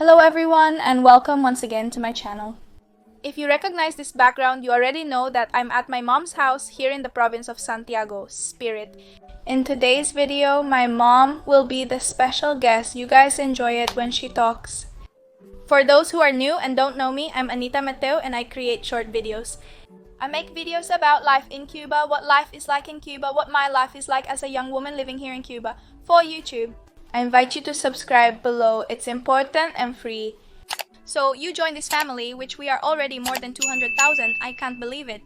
Hello everyone and welcome once again to my channel. If you recognize this background, you already know that I'm at my mom's house here in the province of Santiago, Spirit. In today's video, my mom will be the special guest. You guys enjoy it when she talks. For those who are new and don't know me, I'm Anita Mateo and I create short videos. I make videos about life in Cuba, what life is like in Cuba, what my life is like as a young woman living here in Cuba for YouTube. I invite you to subscribe below. It's important and free. So you join this family, which we are already more than 200,000. I can't believe it.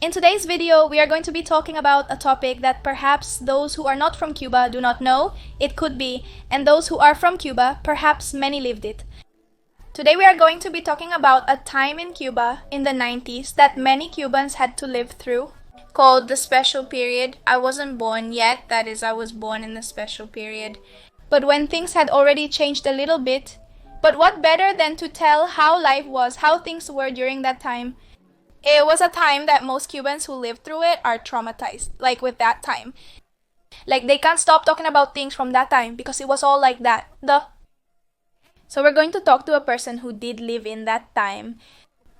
In today's video, we are going to be talking about a topic that perhaps those who are not from Cuba do not know. It could be. And those who are from Cuba, perhaps many lived it. Today we are going to be talking about a time in Cuba in the 90s that many Cubans had to live through, called the special period. I wasn't born yet, that is, I was born in the special period. But when things had already changed a little bit, but what better than to tell how life was, how things were during that time. It was a time that most Cubans who lived through it are traumatized, like with that time. Like they can't stop talking about things from that time because it was all like that. So we're going to talk to a person who did live in that time.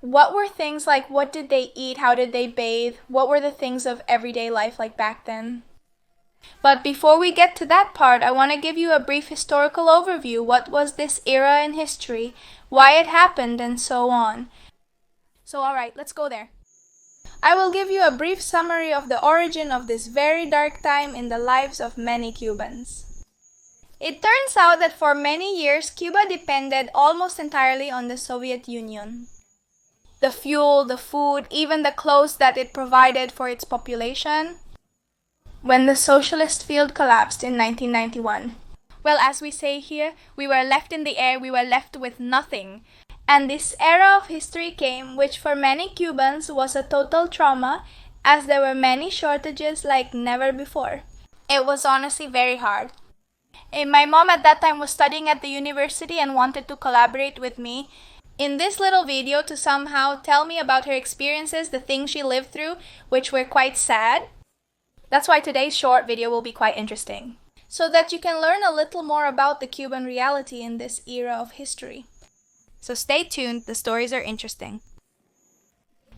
What were things like? What did they eat? How did they bathe? What were the things of everyday life like back then? But before we get to that part, I want to give you a brief historical overview. What was this era in history? Why it happened and so on. So alright, let's go there. I will give you a brief summary of the origin of this very dark time in the lives of many Cubans. It turns out that for many years, Cuba depended almost entirely on the Soviet Union. The fuel, the food, even the clothes that it provided for its population. When the socialist field collapsed in 1991. Well, as we say here, we were left in the air, we were left with nothing. And this era of history came, which for many Cubans was a total trauma, as there were many shortages like never before. It was honestly very hard. And my mom at that time was studying at the university and wanted to collaborate with me in this little video to somehow tell me about her experiences, the things she lived through, which were quite sad. That's why today's short video will be quite interesting, so that you can learn a little more about the Cuban reality in this era of history. So stay tuned, the stories are interesting.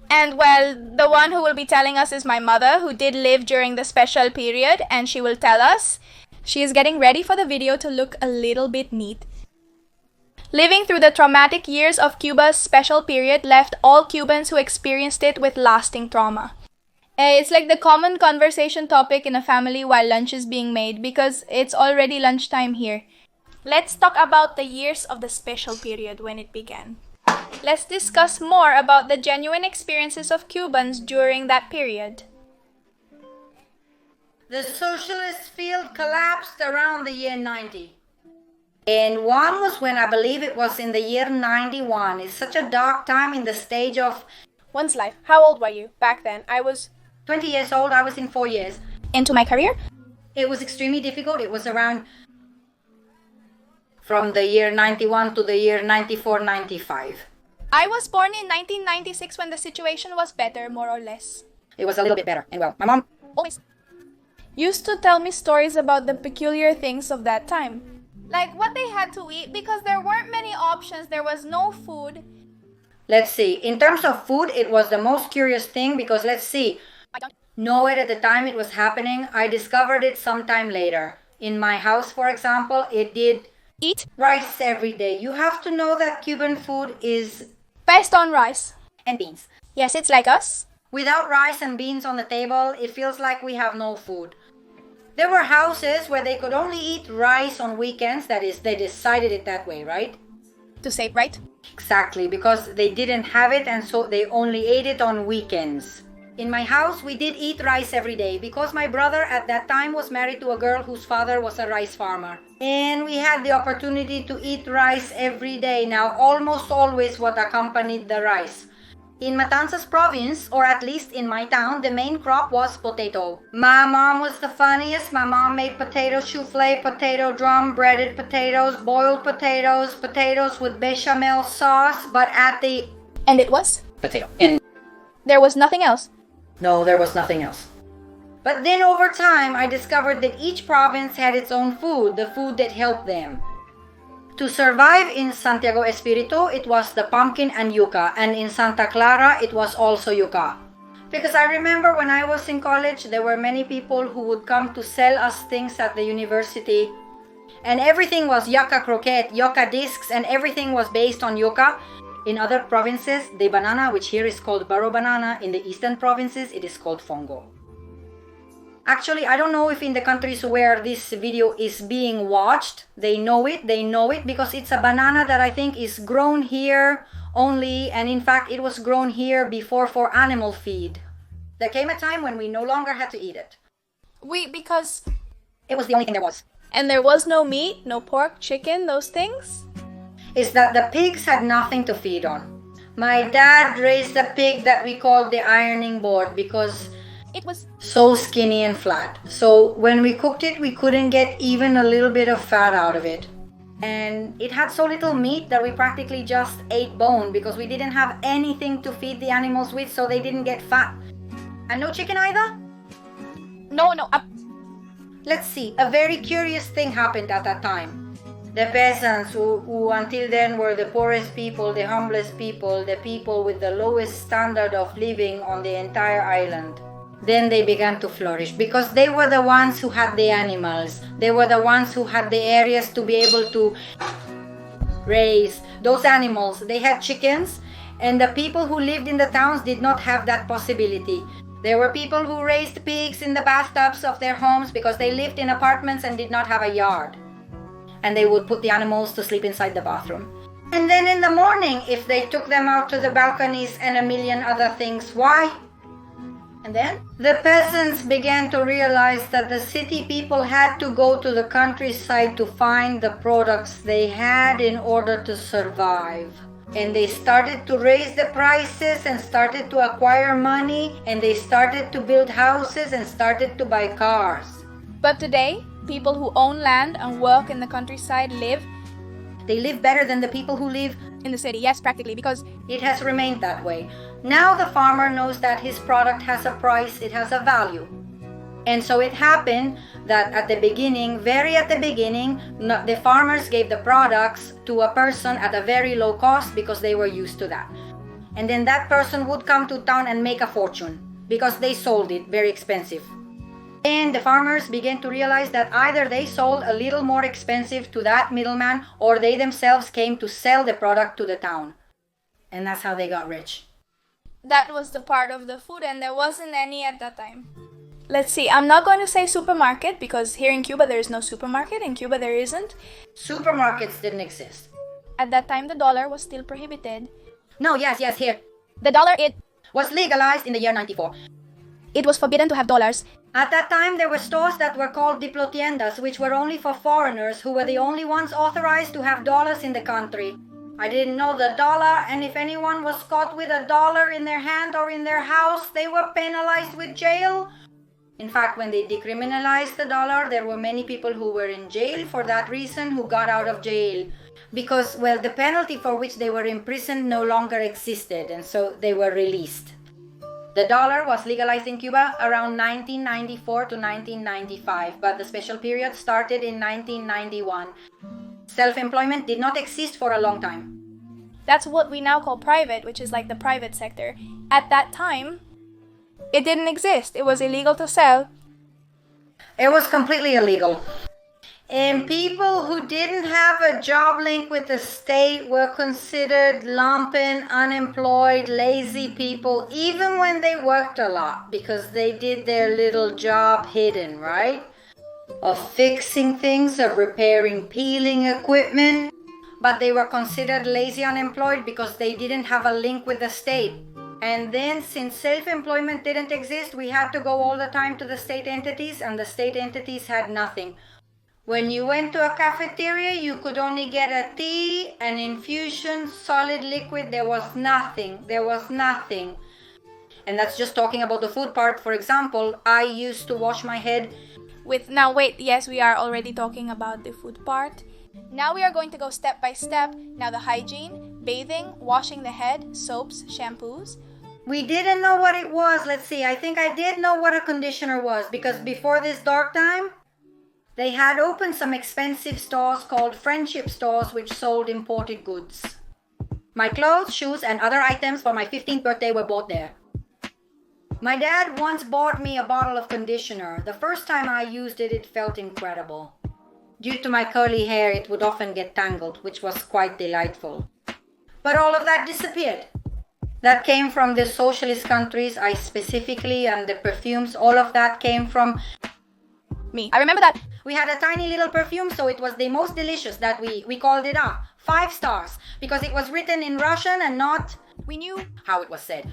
And well, the one who will be telling us is my mother, who did live during the special period, and she will tell us. She is getting ready for the video to look a little bit neat. Living through the traumatic years of Cuba's special period left all Cubans who experienced it with lasting trauma. It's like the common conversation topic in a family while lunch is being made because it's already lunchtime here. Let's talk about the years of the special period when it began. Let's discuss more about the genuine experiences of Cubans during that period. The socialist field collapsed around the year 90. And one was when I believe it was in the year 91. It's such a dark time in the stage of one's life. How old were you back then? I was 20 years old. I was in 4 years. Into my career? It was extremely difficult. It was around from the year 91 to the year 94, 95. I was born in 1996 when the situation was better, more or less. It was a little bit better. And well, my mom always used to tell me stories about the peculiar things of that time. Like what they had to eat because there weren't many options, there was no food. Let's see. In terms of food, it was the most curious thing because let's see. I don't know it at the time it was happening. I discovered it sometime later. In my house, for example, it did eat rice every day. You have to know that Cuban food is based on rice and beans. Yes, it's like us. Without rice and beans on the table, it feels like we have no food. There were houses where they could only eat rice on weekends. That is, they decided it that way, right? To save, right? Exactly, because they didn't have it and so they only ate it on weekends. In my house, we did eat rice every day because my brother at that time was married to a girl whose father was a rice farmer. And we had the opportunity to eat rice every day. Now, almost always what accompanied the rice. In Matanzas province, or at least in my town, the main crop was potato. My mom was the funniest. My mom made potato souffle, potato drum, breaded potatoes, boiled potatoes, potatoes with bechamel sauce, but at the... And it was? Potato. And there was nothing else? No, there was nothing else. But then over time, I discovered that each province had its own food, the food that helped them. To survive in Santiago Espiritu, it was the pumpkin and yuca, and in Santa Clara, it was also yuca. Because I remember when I was in college, there were many people who would come to sell us things at the university, and everything was yuca croquette, yuca discs, and everything was based on yuca. In other provinces, the banana, which here is called baro banana, in the eastern provinces, it is called fongo. Actually, I don't know if in the countries where this video is being watched, they know it because it's a banana that I think is grown here only, and in fact, it was grown here before for animal feed. There came a time when we no longer had to eat it. Because it was the only thing there was. And there was no meat, no pork, chicken, those things? Is that the pigs had nothing to feed on. My dad raised a pig that we called the ironing board because it was so skinny and flat. So when we cooked it, we couldn't get even a little bit of fat out of it. And it had so little meat that we practically just ate bone because we didn't have anything to feed the animals with, so they didn't get fat. And no chicken either? No. Let's see, a very curious thing happened at that time. The peasants who until then were the poorest people, the humblest people, the people with the lowest standard of living on the entire island, then they began to flourish because they were the ones who had the animals. They were the ones who had the areas to be able to raise those animals. They had chickens, and the people who lived in the towns did not have that possibility. There were people who raised pigs in the bathtubs of their homes because they lived in apartments and did not have a yard. And they would put the animals to sleep inside the bathroom. And then in the morning, if they took them out to the balconies and a million other things, why? And then the peasants began to realize that the city people had to go to the countryside to find the products they had in order to survive. And they started to raise the prices and started to acquire money, and they started to build houses and started to buy cars. But today, people who own land and work in the countryside they live better than the people who live in the city. Yes, practically, because it has remained that way. Now the farmer knows that his product has a price, it has a value. And so it happened that at the beginning, the farmers gave the products to a person at a very low cost because they were used to that. And then that person would come to town and make a fortune because they sold it very expensive. And the farmers began to realize that either they sold a little more expensive to that middleman or they themselves came to sell the product to the town. And that's how they got rich. That was the part of the food, and there wasn't any at that time. Let's see, I'm not going to say supermarket because here in Cuba there is no supermarket. In Cuba there isn't. Supermarkets didn't exist. At that time the dollar was still prohibited. No, yes, here. The dollar, it was legalized in the year 94. It was forbidden to have dollars. At that time, there were stores that were called diplotiendas, which were only for foreigners who were the only ones authorized to have dollars in the country. I didn't know the dollar, and if anyone was caught with a dollar in their hand or in their house, they were penalized with jail. In fact, when they decriminalized the dollar, there were many people who were in jail for that reason who got out of jail. Because, well, the penalty for which they were imprisoned no longer existed, and so they were released. The dollar was legalized in Cuba around 1994 to 1995, but the special period started in 1991. Self-employment did not exist for a long time. That's what we now call private, which is like the private sector. At that time, it didn't exist. It was illegal to sell. It was completely illegal. And people who didn't have a job link with the state were considered lumpen, unemployed, lazy people, even when they worked a lot, because they did their little job hidden, right? Of fixing things, of repairing peeling equipment. But they were considered lazy unemployed because they didn't have a link with the state. And then, since self-employment didn't exist, we had to go all the time to the state entities, and the state entities had nothing. When you went to a cafeteria, you could only get a tea, an infusion, solid liquid. There was nothing. And that's just talking about the food part. For example, I used to wash my head with... Now wait, yes, we are already talking about the food part. Now we are going to go step by step. Now the hygiene, bathing, washing the head, soaps, shampoos. We didn't know what it was. Let's see, I think I did know what a conditioner was because before this dark time, They had opened some expensive stores called friendship stores which sold imported goods. My clothes, shoes, and other items for my 15th birthday were bought there. My dad once bought me a bottle of conditioner. The first time I used it, it felt incredible. Due to my curly hair, it would often get tangled, which was quite delightful. But all of that disappeared. That came from the socialist countries, I specifically, and the perfumes, all of that came from me. I remember that. We had a tiny little perfume, so it was the most delicious that we called it up. 5 stars, because it was written in Russian and not, We knew how it was said.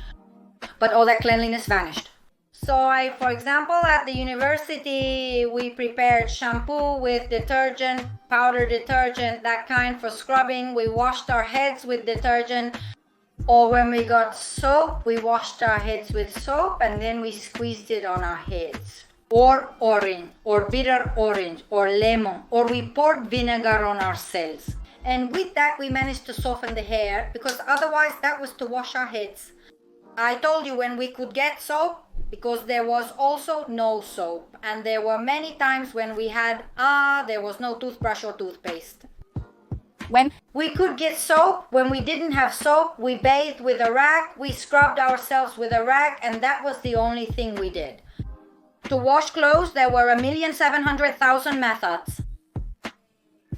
But all that cleanliness vanished. So for example, at the university, we prepared shampoo with detergent, powder detergent, that kind for scrubbing. We washed our heads with detergent. Or when we got soap, we washed our heads with soap and then we squeezed it on our heads. Or orange, or bitter orange, or lemon, or we poured vinegar on ourselves. And with that, we managed to soften the hair, because otherwise that was to wash our heads. I told you when we could get soap, because there was also no soap. And there were many times when we had, there was no toothbrush or toothpaste. when We could get soap. When we didn't have soap, we bathed with a rag, we scrubbed ourselves with a rag, and that was the only thing we did. To wash clothes, there were 1,700,000 methods.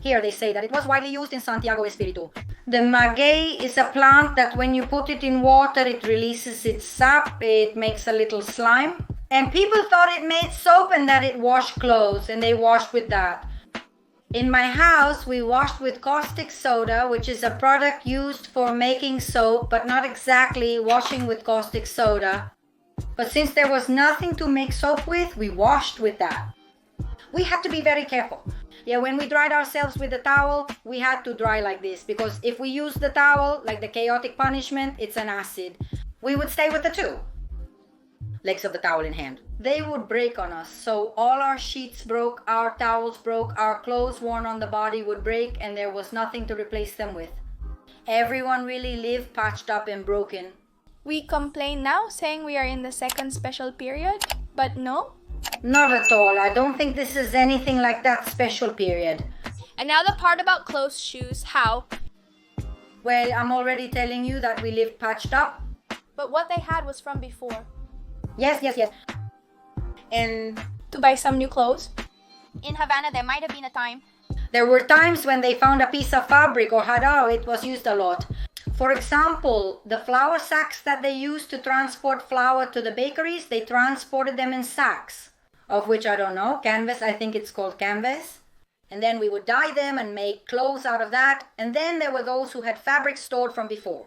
Here they say that it was widely used in Santiago Espiritu. The maguey is a plant that when you put it in water, it releases its sap, it makes a little slime. And people thought it made soap and that it washed clothes, and they washed with that. In my house, we washed with caustic soda, which is a product used for making soap, but not exactly washing with caustic soda. But since there was nothing to make soap with, we washed with that. We had to be very careful. Yeah, when we dried ourselves with the towel, we had to dry like this, because if we use the towel, like the chaotic punishment, it's an acid. We would stay with the 2 legs of the towel in hand. They would break on us, so all our sheets broke, our towels broke, our clothes worn on the body would break, and there was nothing to replace them with. Everyone really lived patched up and broken. we complain now, saying we are in the second special period, but no. Not at all. I don't think this is anything like that special period. And now the part about clothes, shoes, how. Well, I'm already telling you that we lived patched up. But what they had was from before. Yes. And To buy some new clothes. In Havana, there might have been a time. there were times when they found a piece of fabric or hadar, it was used a lot. For example, the flour sacks that they used to transport flour to the bakeries, they transported them in sacks, of which I don't know, canvas, I think it's called canvas. And then we would dye them and make clothes out of that. And then there were those who had fabric stored from before.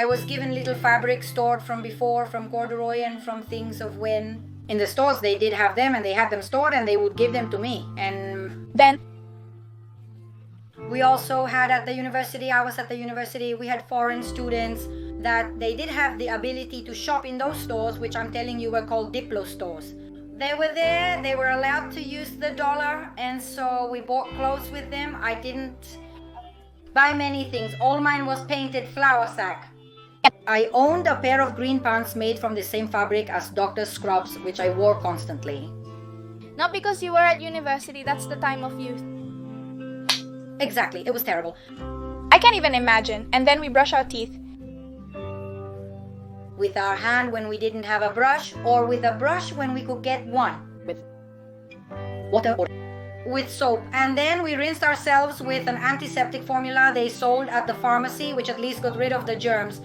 I was given little fabric stored from before, from corduroy and from things of when. In the stores they did have them and they had them stored and they would give them to me. And Then we also had at the university, I was at the university, we had foreign students that they did have the ability to shop in those stores, which I'm telling you were called Diplo stores. They were there, they were allowed to use the dollar, and so we bought clothes with them. I didn't buy many things. All mine was painted flour sack. I owned a pair of green pants made from the same fabric as doctor's scrubs, which I wore constantly. not because you were at university, that's the time of youth. Exactly, it was terrible. I can't even imagine. And then we brush our teeth. With our hand when we didn't have a brush, or with a brush when we could get one. With Water or with soap. And then we rinsed ourselves with an antiseptic formula they sold at the pharmacy, which at least got rid of the germs.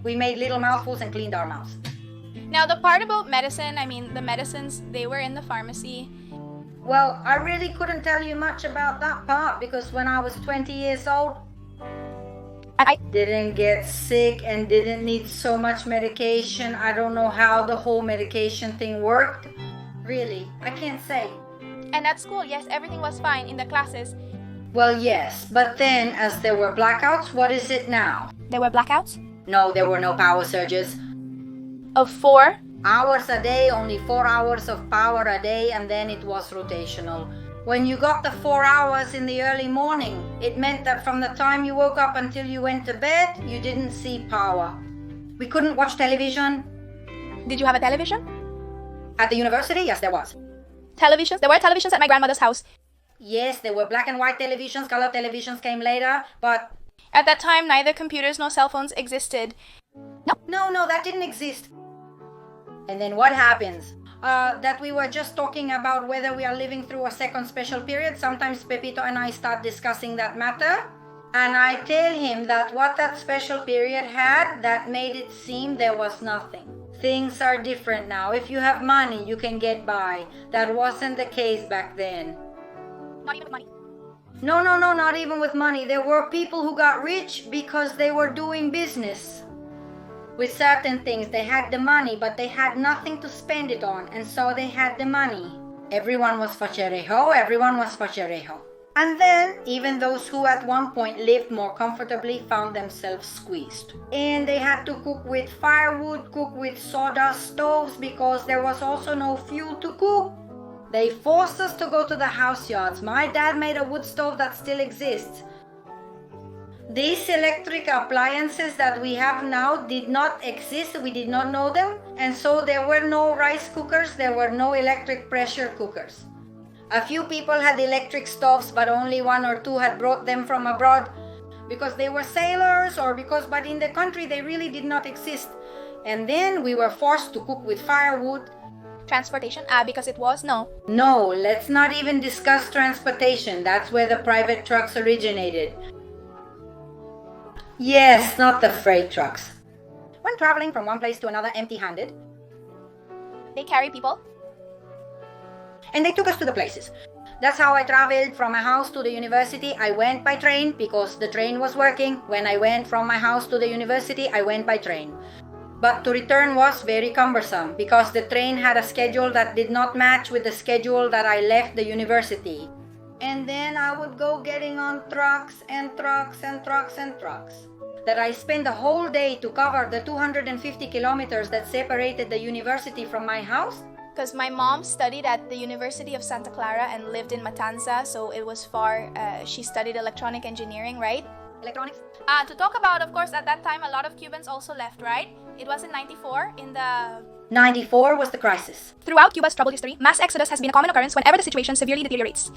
We made little mouthfuls and cleaned our mouths. Now the part about medicine, the medicines, they were in the pharmacy. Well, I really couldn't tell you much about that part because when I was 20 years old, I didn't get sick and didn't need so much medication. I don't know how the whole medication thing worked. Really, I can't say. And at school, yes, everything was fine in the classes. Well, yes, but then as there were blackouts, what is it now? There were blackouts? No, there were no power surges. Of 4. Hours a day, only 4 hours of power a day, and then it was rotational. When you got the 4 hours in the early morning, it meant that from the time you woke up until you went to bed, you didn't see power. We couldn't watch television. Did you have a television? At the university, yes, there was. televisions. There were televisions at my grandmother's house. Yes, there were black and white televisions. Color televisions came later, but At that time, neither computers nor cell phones existed. no, that didn't exist. And then what happens? That we were just talking about whether we are living through a second special period. Sometimes Pepito and I start discussing that matter. And I tell him that what that special period had, that made it seem there was nothing. Things are different now. If you have money, you can get by. That wasn't the case back then. Not even with money. No, not even with money. There were people who got rich because they were doing business with certain things. They had the money, but they had nothing to spend it on, and so they had the money. Everyone was facherejo, everyone was facherejo. And then, even those who at one point lived more comfortably found themselves squeezed. And they had to cook with firewood, cook with sawdust stoves, because there was also no fuel to cook. They forced us to go to the house yards. My dad made a wood stove that still exists. These electric appliances that we have now did not exist. We did not know them. And so there were no rice cookers. There were no electric pressure cookers. A few people had electric stoves, but only one or two had brought them from abroad because they were sailors but in the country they really did not exist. And then we were forced to cook with firewood. Transportation? Because it was? No. No, let's not even discuss transportation. That's where the private trucks originated. Yes, not the freight trucks. When traveling from one place to another empty-handed, They carry people. and they took us to the places. That's how I traveled from my house to the university. I went by train because the train was working. When I went from my house to the university, I went by train. But to return was very cumbersome because the train had a schedule that did not match with the schedule that I left the university. And then I would go getting on trucks and trucks and trucks and trucks. That I spent the whole day to cover the 250 kilometers that separated the university from my house. Because my mom studied at the University of Santa Clara and lived in Matanza, so it was far. She studied electronic engineering, right? Electronics. To talk about, of course, at that time, a lot of Cubans also left, right? It was in 94, in the... 94 was the crisis. Throughout Cuba's troubled history, mass exodus has been a common occurrence whenever the situation severely deteriorates.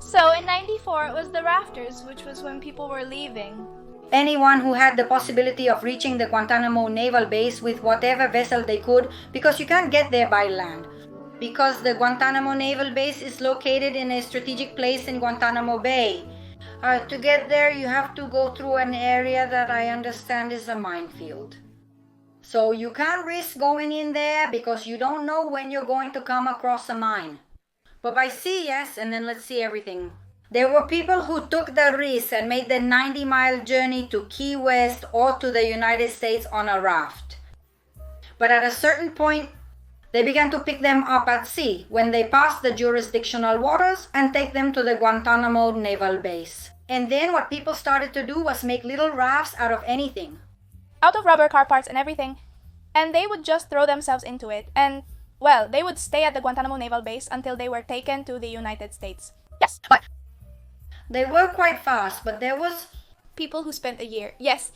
So in 94, it was the rafters, which was when people were leaving. Anyone who had the possibility of reaching the Guantanamo naval base with whatever vessel they could, because you can't get there by land. Because the Guantanamo naval base is located in a strategic place in Guantanamo Bay. To get there, you have to go through an area that I understand is a minefield. So you can't risk going in there because you don't know when you're going to come across a mine. But by sea, yes, and then let's see everything. There were people who took the risk and made the 90-mile journey to Key West or to the United States on a raft. But at a certain point, they began to pick them up at sea when they passed the jurisdictional waters and take them to the Guantanamo naval base. And then what people started to do was make little rafts out of anything. Out of rubber, car parts, and everything. And they would just throw themselves into it. And, well, they would stay at the Guantanamo naval base until they were taken to the United States. Yes, but they were quite fast, but there was people who spent a year. Yes.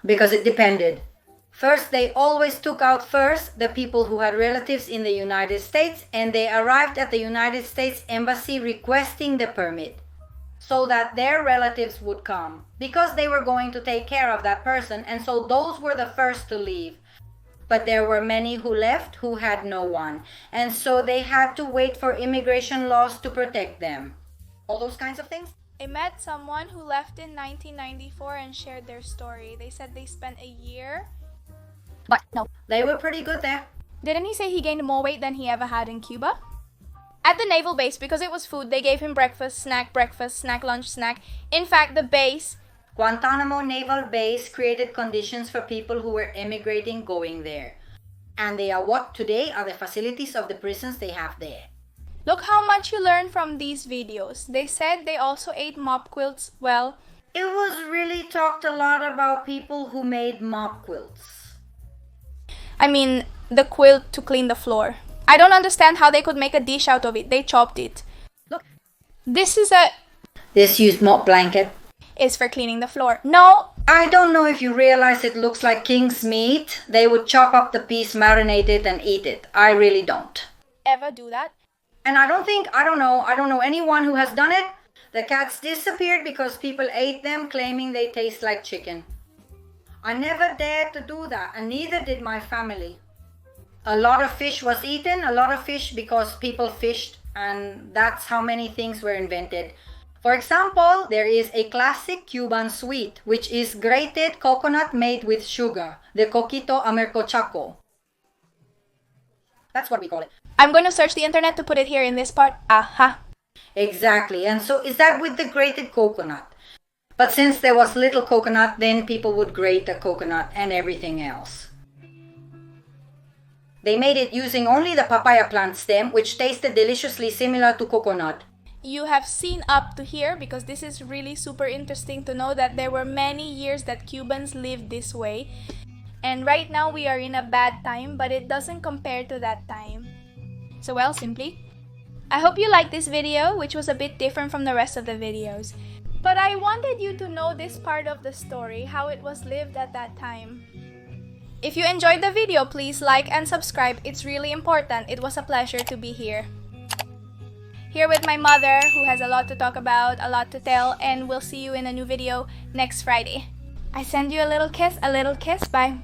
Because it depended. First, they always took out first the people who had relatives in the United States, and they arrived at the United States Embassy requesting the permit so that their relatives would come because they were going to take care of that person, and so those were the first to leave. But there were many who left who had no one, and so they had to wait for immigration laws to protect them. All those kinds of things. I met someone who left in 1994 and shared their story. They said they spent a year. But no. They were pretty good there. Didn't he say he gained more weight than he ever had in Cuba? At the naval base, because it was food, they gave him breakfast, snack, lunch, snack. In fact, the base, Guantanamo Naval Base, created conditions for people who were emigrating going there. And they are what today are the facilities of the prisons they have there. Look how much you learn from these videos. They said they also ate mop quilts. Well, it was really talked a lot about people who made mop quilts. I mean, the quilt to clean the floor. I don't understand how they could make a dish out of it. They chopped it. Look. This used mop blanket. Is for cleaning the floor. No. I don't know if you realize it looks like king's meat. They would chop up the piece, marinate it, and eat it. I really don't. Ever do that? And I don't know anyone who has done it. The cats disappeared because people ate them, claiming they taste like chicken. I never dared to do that, and neither did my family. A lot of fish was eaten, a lot of fish because people fished, and that's how many things were invented. For example, there is a classic Cuban sweet, which is grated coconut made with sugar, the coquito amercochaco. That's what we call it. I'm going to search the internet to put it here in this part. Aha. Exactly, and so is that with the grated coconut. But since there was little coconut, then people would grate the coconut and everything else. They made it using only the papaya plant stem, which tasted deliciously similar to coconut. You have seen up to here because this is really super interesting to know that there were many years that Cubans lived this way. And right now we are in a bad time, but it doesn't compare to that time. So well, simply, I hope you liked this video, which was a bit different from the rest of the videos. But I wanted you to know this part of the story, how it was lived at that time. If you enjoyed the video, please like and subscribe. It's really important. It was a pleasure to be here. Here with my mother, who has a lot to talk about, a lot to tell, and we'll see you in a new video next Friday. I send you a little kiss. Bye.